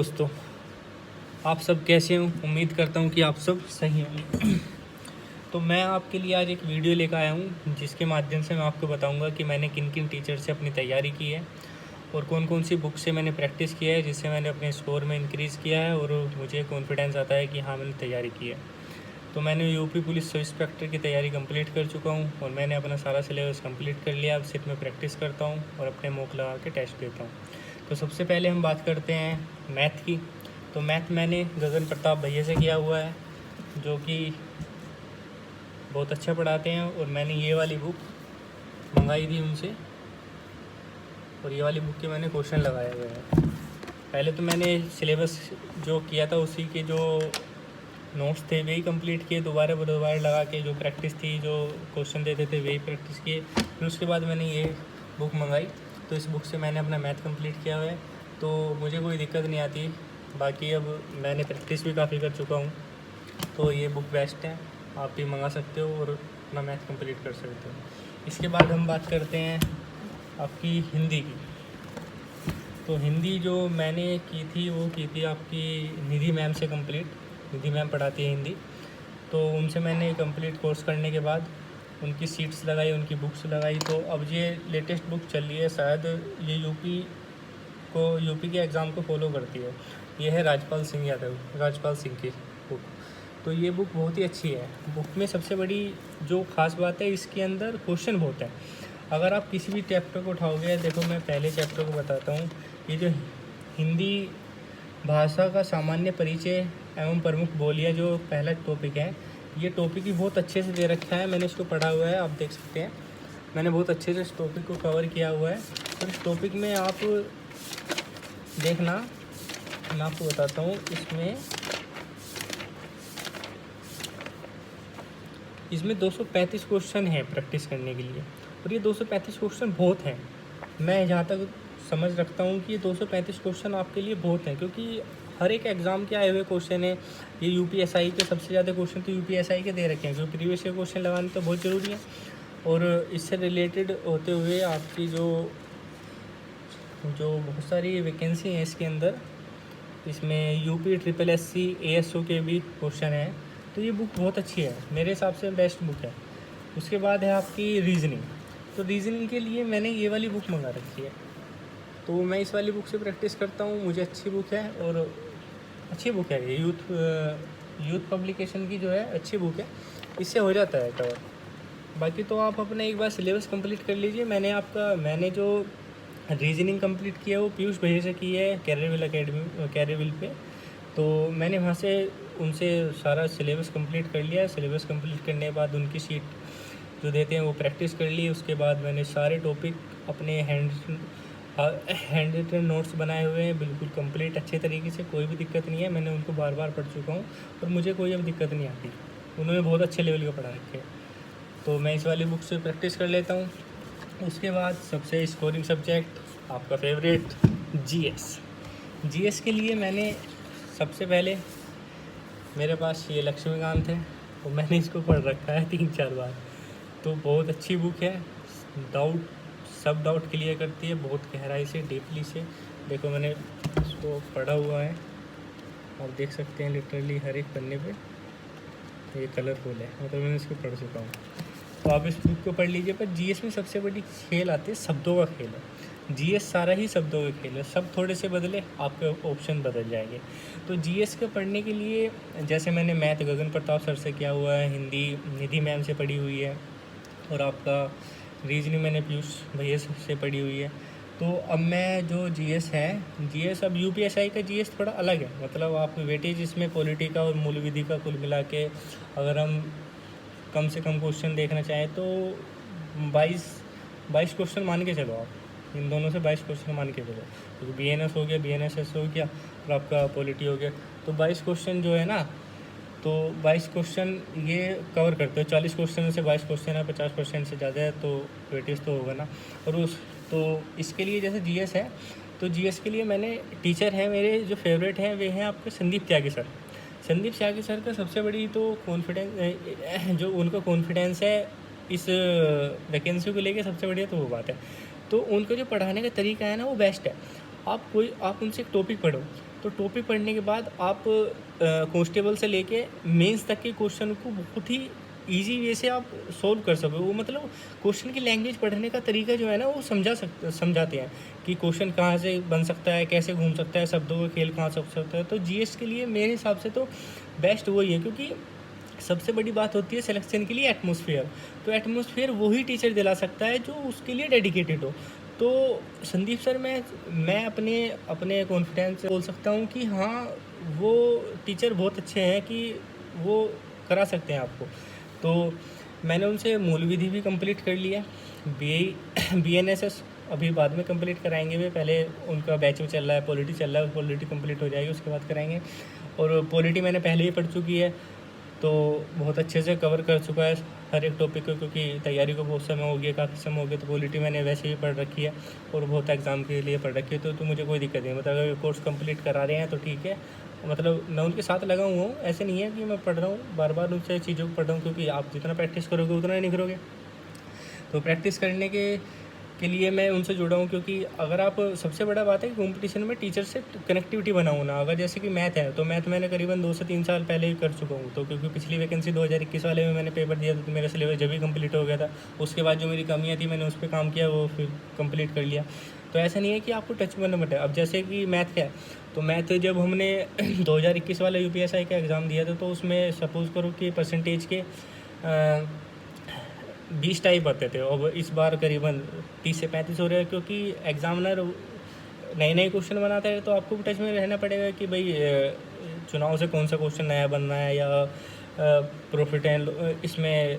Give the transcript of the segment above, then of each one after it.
दोस्तों, आप सब कैसे हो? उम्मीद करता हूँ कि आप सब सही होंगे। तो मैं आपके लिए आज एक वीडियो लेकर आया हूँ जिसके माध्यम से मैं आपको बताऊँगा कि मैंने किन किन टीचर से अपनी तैयारी की है और कौन कौन सी बुक से मैंने प्रैक्टिस किया है, जिससे मैंने अपने स्कोर में इंक्रीज़ किया है और मुझे कॉन्फिडेंस आता है कि हाँ, मैंने तैयारी की है। तो मैंने यूपी पुलिस सब इंस्पेक्टर की तैयारी कंप्लीट कर चुका हूँ और मैंने अपना सारा सिलेबस कंप्लीट कर लिया। अब सिर्फ मैं प्रैक्टिस करता हूँ और अपने मॉक लगा के टेस्ट देता हूँ। तो सबसे पहले हम बात करते हैं मैथ की। तो मैथ मैंने गगन प्रताप भैया से किया हुआ है, जो कि बहुत अच्छा पढ़ाते हैं। और मैंने ये वाली बुक मंगाई थी उनसे और ये वाली बुक के मैंने क्वेश्चन लगाए हुए हैं। पहले तो मैंने सिलेबस जो किया था उसी के जो नोट्स थे वही कंप्लीट किए, दोबारा लगा के जो प्रैक्टिस थी, जो क्वेश्चन देते थे वही प्रैक्टिस किए। फिर उसके बाद मैंने ये बुक मंगाई, तो इस बुक से मैंने अपना मैथ कंप्लीट किया हुआ है, तो मुझे कोई दिक्कत नहीं आती। बाकी अब मैंने प्रैक्टिस भी काफ़ी कर चुका हूँ, तो ये बुक बेस्ट है, आप भी मंगा सकते हो और अपना मैथ कंप्लीट कर सकते हो। इसके बाद हम बात करते हैं आपकी हिंदी की। तो हिंदी जो मैंने की थी वो की थी आपकी निधि मैम से कंप्लीट। निधि मैम पढ़ाती है हिंदी, तो उनसे मैंने कंप्लीट कोर्स करने के बाद उनकी सीट्स लगाई, उनकी बुक्स लगाई। तो अब ये लेटेस्ट बुक चल रही है, शायद ये यूपी के एग्ज़ाम को फॉलो करती है। ये है राजपाल सिंह की बुक। तो ये बुक बहुत ही अच्छी है। बुक में सबसे बड़ी जो ख़ास बात है, इसके अंदर क्वेश्चन बहुत है। अगर आप किसी भी चैप्टर को उठाओगे, देखो मैं पहले चैप्टर को बताता हूँ। ये जो हिंदी भाषा का सामान्य परिचय एवं प्रमुख बोलियाँ जो पहला टॉपिक है, ये टॉपिक ही बहुत अच्छे से दे रखा है। मैंने इसको पढ़ा हुआ है, आप देख सकते हैं। मैंने बहुत अच्छे से इस टॉपिक को कवर किया हुआ है। और इस टॉपिक में आप देखना, मैं आपको बताता हूँ। इसमें 235 क्वेश्चन हैं प्रैक्टिस करने के लिए, और ये 235 क्वेश्चन बहुत हैं। मैं जहाँ तक समझ रखता हूँ कि ये 235 क्वेश्चन आपके लिए बहुत हैं, क्योंकि हर एक एग्ज़ाम के आए हुए क्वेश्चन हैं। ये यूपीएसआई के सबसे ज़्यादा क्वेश्चन तो यूपीएसआई के दे रखे हैं, क्योंकि प्रीवियस ईयर क्वेश्चन लगाने तो बहुत ज़रूरी है। और इससे रिलेटेड होते हुए आपकी जो बहुत सारी वैकेंसी हैं इसके अंदर, इसमें यूपी SSSC ASO के भी क्वेश्चन हैं। तो ये बुक बहुत अच्छी है, मेरे हिसाब से बेस्ट बुक है। उसके बाद है आपकी रीजनिंग। तो रीजनिंग के लिए मैंने ये वाली बुक मंगा रखी है, तो मैं इस वाली बुक से प्रैक्टिस करता हूँ। मुझे अच्छी बुक है, और अच्छी बुक है ये, यूथ पब्लिकेशन की जो है, अच्छी बुक है, इससे हो जाता है कवर। बाकी तो आप अपना एक बार सिलेबस कंप्लीट कर लीजिए। मैंने जो रीजनिंग कंप्लीट किया है वो पीयूष भैया से की है, कैरियरविल पे। तो मैंने वहाँ से उनसे सारा सिलेबस कंप्लीट कर लिया है। सिलेबस कंप्लीट करने के बाद उनकी सीट जो देते हैं वो प्रैक्टिस कर ली। उसके बाद मैंने सारे टॉपिक अपने हैंड रिटन नोट्स बनाए हुए हैं, बिल्कुल कंप्लीट अच्छे तरीके से, कोई भी दिक्कत नहीं है। मैंने उनको बार बार पढ़ चुका हूँ और मुझे कोई अब दिक्कत नहीं आती। उन्होंने बहुत अच्छे लेवल का पढ़ा रखे हैं, तो मैं इस वाली बुक से प्रैक्टिस कर लेता हूँ। उसके बाद सबसे स्कोरिंग सब्जेक्ट आपका फेवरेट जीएस के लिए मैंने सब मेरे पास ये लक्ष्मीकांत है, और मैंने इसको पढ़ रखा है 3-4 बार। तो बहुत अच्छी बुक है, सब डाउट क्लियर करती है बहुत गहराई से, डीपली से। देखो मैंने इसको पढ़ा हुआ है, आप देख सकते हैं लिटरली हर एक पन्ने पे ये कलरफुल है, मतलब मैंने इसको पढ़ चुका हूँ। तो आप इस बुक को पढ़ लीजिए। पर जीएस में सबसे बड़ी खेल आती है, शब्दों का खेल है। जीएस सारा ही शब्दों का खेल है, सब थोड़े से बदले आपके ऑप्शन बदल जाएंगे। तो जीएस के पढ़ने के लिए, जैसे मैंने मैथ गगन प्रताप सर से किया हुआ है, हिंदी निधि मैम से पढ़ी हुई है, और आपका रीजनिंग मैंने पीयूष भैया से पढ़ी हुई है। तो अब मैं जो जीएस अब यूपीएसआई का जीएस थोड़ा अलग है, मतलब आप वेटेज इसमें पॉलिटी का और मूल विधि का कुल मिला के अगर हम कम से कम क्वेश्चन देखना चाहें तो 22 क्वेश्चन मान के चलो। आप इन दोनों से 22 क्वेश्चन मान के चलो, क्योंकि बीएनएस हो गया, बीएनएसएस हो गया, और आपका पॉलिटी हो गया। तो 22 क्वेश्चन जो है ना, तो 22 क्वेश्चन ये कवर करते हो। 40 क्वेश्चन में से 22 क्वेश्चन है, 50% से ज़्यादा है, तो वेटेज तो होगा ना। और तो इसके लिए जैसे जीएस है, तो जीएस के लिए मैंने टीचर हैं मेरे जो फेवरेट हैं, वे हैं आपके संदीप त्यागी सर का सबसे बड़ी तो कॉन्फिडेंस, जो उनका कॉन्फिडेंस है इस वैकेंसी को लेके, सबसे बढ़िया तो वो बात है। तो उनका जो पढ़ाने का तरीका है ना, वो बेस्ट है। आप उनसे एक टॉपिक पढ़ो, तो टॉपिक पढ़ने के बाद आप कांस्टेबल से लेके मेंस तक के क्वेश्चन को बहुत ही ईजी वे से आप सोल्व कर सको। वो मतलब क्वेश्चन की लैंग्वेज पढ़ने का तरीका जो है ना, वो समझाते हैं कि क्वेश्चन कहाँ से बन सकता है, कैसे घूम सकता है, शब्दों का खेल कहाँ से हो सकता है। तो जीएस के लिए मेरे हिसाब से तो बेस्ट वही है, क्योंकि सबसे बड़ी बात होती है सिलेक्शन के लिए एटमॉस्फेयर। तो एटमॉस्फेयर वही टीचर दिला सकता है जो उसके लिए डेडिकेटेड हो। तो संदीप सर, मैं अपने अपने कॉन्फिडेंस से बोल सकता हूँ कि हाँ, वो टीचर बहुत अच्छे हैं कि वो करा सकते हैं आपको। तो मैंने उनसे मूल विधि भी कंप्लीट कर लिया। BNSS अभी बाद में कंप्लीट कराएंगे वे, पहले उनका बैच में चल रहा है, पॉलिटी चल रहा है, पॉलिटी कंप्लीट हो जाएगी उसके बाद कराएंगे। और पॉलिटी मैंने पहले ही पढ़ चुकी है, तो बहुत अच्छे से कवर कर चुका है हर एक टॉपिक को, क्योंकि तैयारी को बहुत समय हो गया, काफ़ी समय हो गया। तो पॉलिटी मैंने वैसे ही पढ़ रखी है और बहुत एग्ज़ाम के लिए पढ़ रखी है। तो मुझे कोई दिक्कत नहीं, मतलब अगर कोर्स कंप्लीट करा रहे हैं तो ठीक है। मतलब मैं उनके साथ लगा हुआ हूँ, ऐसे नहीं है कि मैं पढ़ रहा हूँ बार बार उनसे चीज़ों को पढ़ रहा हूँ, क्योंकि आप जितना प्रैक्टिस करोगे उतना ही निखरोगे। तो प्रैक्टिस करने के लिए मैं उनसे जुड़ा हूँ, क्योंकि अगर आप, सबसे बड़ा बात है कि कंपटीशन में टीचर से कनेक्टिविटी बनाऊँ ना। अगर जैसे कि मैथ है, तो मैथ मैंने करीबन 2 से 3 साल पहले ही कर चुका हूँ। तो क्योंकि पिछली वैकेंसी 2021 वाले में मैंने पेपर दिया था, तो मेरा सिलेबस जब ही कंप्लीट हो गया था। उसके बाद जो मेरी कमियाँ थी मैंने उस पर काम किया, वो फिर कंप्लीट कर लिया। तो ऐसा नहीं है कि आपको टच में मत है। अब जैसे कि मैथ का है, तो मैथ जब हमने 2021 वाला UPSI का एग्ज़ाम दिया था, तो उसमें सपोज़ करो कि परसेंटेज के 20 टाइप आते थे, और इस बार करीबन 30 से 35 हो रहे हैं, क्योंकि एग्ज़ामिनर नए नए क्वेश्चन बनाता है। तो आपको भी टच में रहना पड़ेगा कि भाई चुनाव से कौन सा क्वेश्चन नया बनना है, या प्रॉफिट एंड इसमें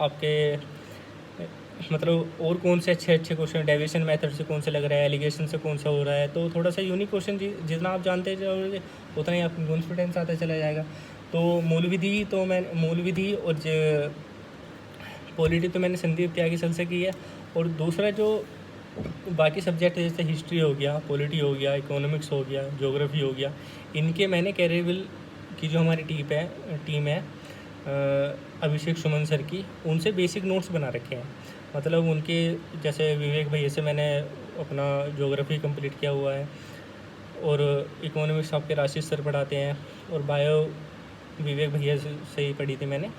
आपके मतलब और कौन से अच्छे अच्छे क्वेश्चन, डेविएशन मेथड से कौन से लग रहा है, एलिगेशन से कौन सा हो रहा है। तो थोड़ा सा यूनिक क्वेश्चन जितना आप जानते जाओगे उतना ही आपको कॉन्फिडेंस आता चला जाएगा। तो मूल विधि और पॉलिटी तो मैंने संदीप त्यागी सर से की है। और दूसरा जो बाकी सब्जेक्ट जैसे हिस्ट्री हो गया, पॉलिटी हो गया, इकोनॉमिक्स हो गया, ज्योग्राफी हो गया, इनके मैंने कैरियरविल की जो हमारी टीम है अभिषेक सुमन सर की, उनसे बेसिक नोट्स बना रखे हैं। मतलब उनके जैसे विवेक भैया से मैंने अपना ज्योग्राफी कंप्लीट किया हुआ है, और इकोनॉमिक्स आपके राशिद सर पढ़ाते हैं, और बायो विवेक भैया से ही पढ़ी थी मैंने।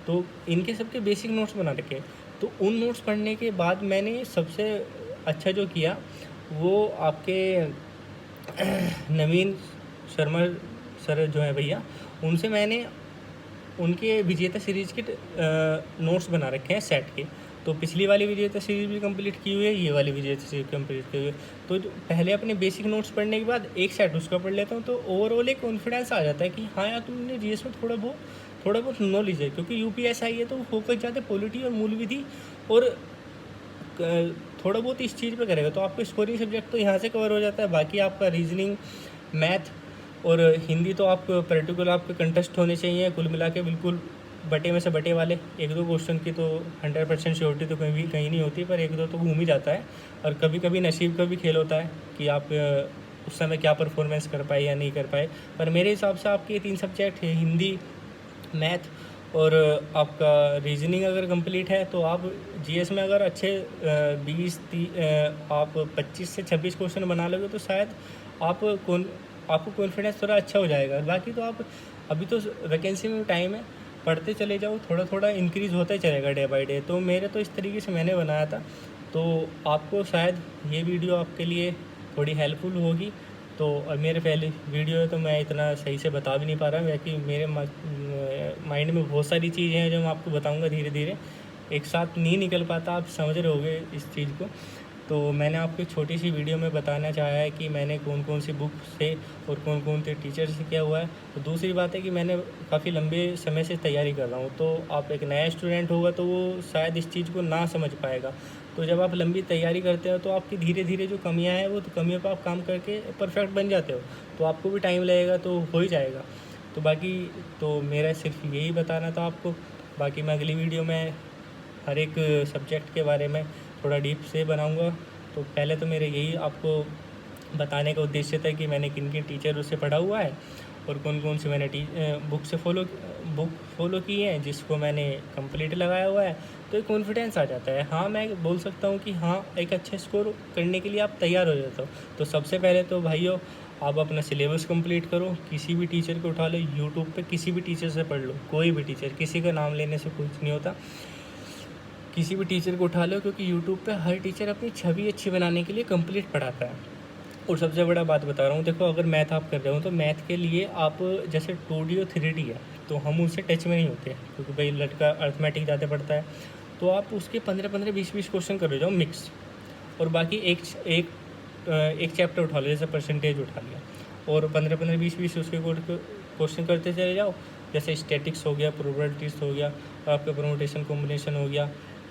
तो इनके सबके बेसिक नोट्स बना रखे। तो उन नोट्स पढ़ने के बाद मैंने सबसे अच्छा जो किया वो आपके नवीन शर्मा सर जो है भैया, उनसे मैंने उनके विजेता सीरीज़ के नोट्स बना रखे हैं सेट के। तो पिछली वाली विजेता सीरीज़ भी कंप्लीट की हुई है, ये वाली विजेता सीरीज कंप्लीट की हुई है। तो पहले अपने बेसिक नोट्स पढ़ने के बाद एक सेट उसका पढ़ लेता हूँ, तो ओवरऑल एक कॉन्फिडेंस आ जाता है कि हाँ यार, तुमने जीएस में थोड़ा बहुत नॉलेज है। क्योंकि UPSI है तो वो फोकस ज़्यादा पॉलिटी और मूल विधि और थोड़ा बहुत इस चीज़ पे करेगा, तो आपको स्कोरिंग सब्जेक्ट तो यहाँ से कवर हो जाता है। बाकी आपका रीजनिंग, मैथ और हिंदी तो आप पर्टिकुलर आपके कंटेस्ट होने चाहिए। कुल मिला के बिल्कुल बटे में से बटे वाले 1-2 क्वेश्चन की तो 100% श्योरिटी तो कहीं नहीं होती, पर 1-2 तो घूम ही जाता है। और कभी कभी नसीब का भी खेल होता है कि आप उस समय क्या परफॉर्मेंस कर पाए या नहीं कर पाए। पर मेरे हिसाब से आपके 3 सब्जेक्ट हैं, हिंदी, मैथ और आपका रीजनिंग अगर कंप्लीट है, तो आप जीएस में अगर अच्छे 25 से 26 क्वेश्चन बना लोगे, तो शायद आपको कॉन्फिडेंस थोड़ा अच्छा हो जाएगा। बाकी तो आप अभी तो वैकेंसी में टाइम है, पढ़ते चले जाओ, थोड़ा थोड़ा इंक्रीज़ होता ही चलेगा डे बाय डे। तो मेरे तो इस तरीके से मैंने बनाया था। तो आपको शायद ये वीडियो आपके लिए थोड़ी हेल्पफुल होगी। तो मेरे पहले वीडियो है तो मैं इतना सही से बता भी नहीं पा रहा, क्योंकि मेरे माइंड में बहुत सारी चीज़ें हैं जो मैं आपको बताऊंगा धीरे धीरे, एक साथ नहीं निकल पाता। आप समझ रहे होगे इस चीज़ को। तो मैंने आपको एक छोटी सी वीडियो में बताना चाहा है कि मैंने कौन कौन सी बुक से और कौन कौन से टीचर से किया हुआ है। तो दूसरी बात है कि मैंने काफ़ी लंबे समय से तैयारी कर रहा हूँ। तो आप एक नया स्टूडेंट होगा तो वो शायद इस चीज़ को ना समझ पाएगा। तो जब आप लंबी तैयारी करते हो तो आपकी धीरे धीरे जो कमियां हैं, वो तो कमियों पर आप काम करके परफेक्ट बन जाते हो। तो आपको भी टाइम लगेगा, तो हो ही जाएगा। तो बाकी तो मेरा सिर्फ यही बताना था आपको। बाकी मैं अगली वीडियो में हर एक सब्जेक्ट के बारे में थोड़ा डीप से बनाऊंगा। तो पहले तो मेरे यही आपको बताने का उद्देश्य था कि मैंने किन किन टीचरों से पढ़ा हुआ है और कौन कौन से मैंने बुक फॉलो की है, जिसको मैंने कंप्लीट लगाया हुआ है। तो एक कॉन्फिडेंस आ जाता है। हाँ, मैं बोल सकता हूँ कि हाँ, एक अच्छे स्कोर करने के लिए आप तैयार हो जाते हो। तो सबसे पहले तो भाइयों, आप अपना सिलेबस कंप्लीट करो, किसी भी टीचर को उठा लो, यूट्यूब पे किसी भी टीचर से पढ़ लो, कोई भी टीचर, किसी का नाम लेने से कुछ नहीं होता, किसी भी टीचर को उठा लो, क्योंकि यूट्यूब पे हर टीचर अपनी छवि अच्छी बनाने के लिए कंप्लीट पढ़ाता है। और सबसे बड़ा बात बता रहा हूँ, देखो अगर मैथ आप कर रहे हो तो मैथ के लिए आप जैसे 2D और 3D है तो हम उससे टच में नहीं होते, क्योंकि भाई लड़का अर्थमेटिक ज़्यादा पढ़ता है, तो आप उसके 15-15, 20-20 क्वेश्चन कर जाओ मिक्स, और बाकी एक चैप्टर उठा लो, जैसे परसेंटेज उठा लिया, और 15-15, 20-20 उसके क्वेश्चन करते चले जाओ। जैसे स्टैटिक्स हो गया, प्रोबेबिलिटीज हो गया, आपका परमुटेशन कॉम्बिनेशन हो गया,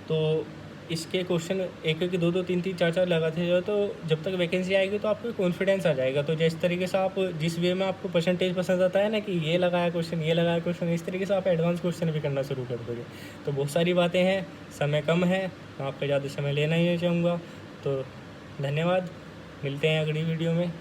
तो इसके क्वेश्चन एक एक 2-2, 3-3, 4-4 लगाते जाओ, तो जब तक वैकेंसी आएगी तो आपको कॉन्फिडेंस आ जाएगा। तो जिस तरीके से आप, जिस वे में आपको परसेंटेज पसंद आता है ना, कि ये लगाया क्वेश्चन, ये लगाया क्वेश्चन, इस तरीके से आप एडवांस क्वेश्चन भी करना शुरू कर दोगे। तो बहुत सारी बातें हैं, समय कम है, मैं आपका ज़्यादा समय लेना ही नहीं चाहूँगा। तो धन्यवाद, मिलते हैं अगली वीडियो में।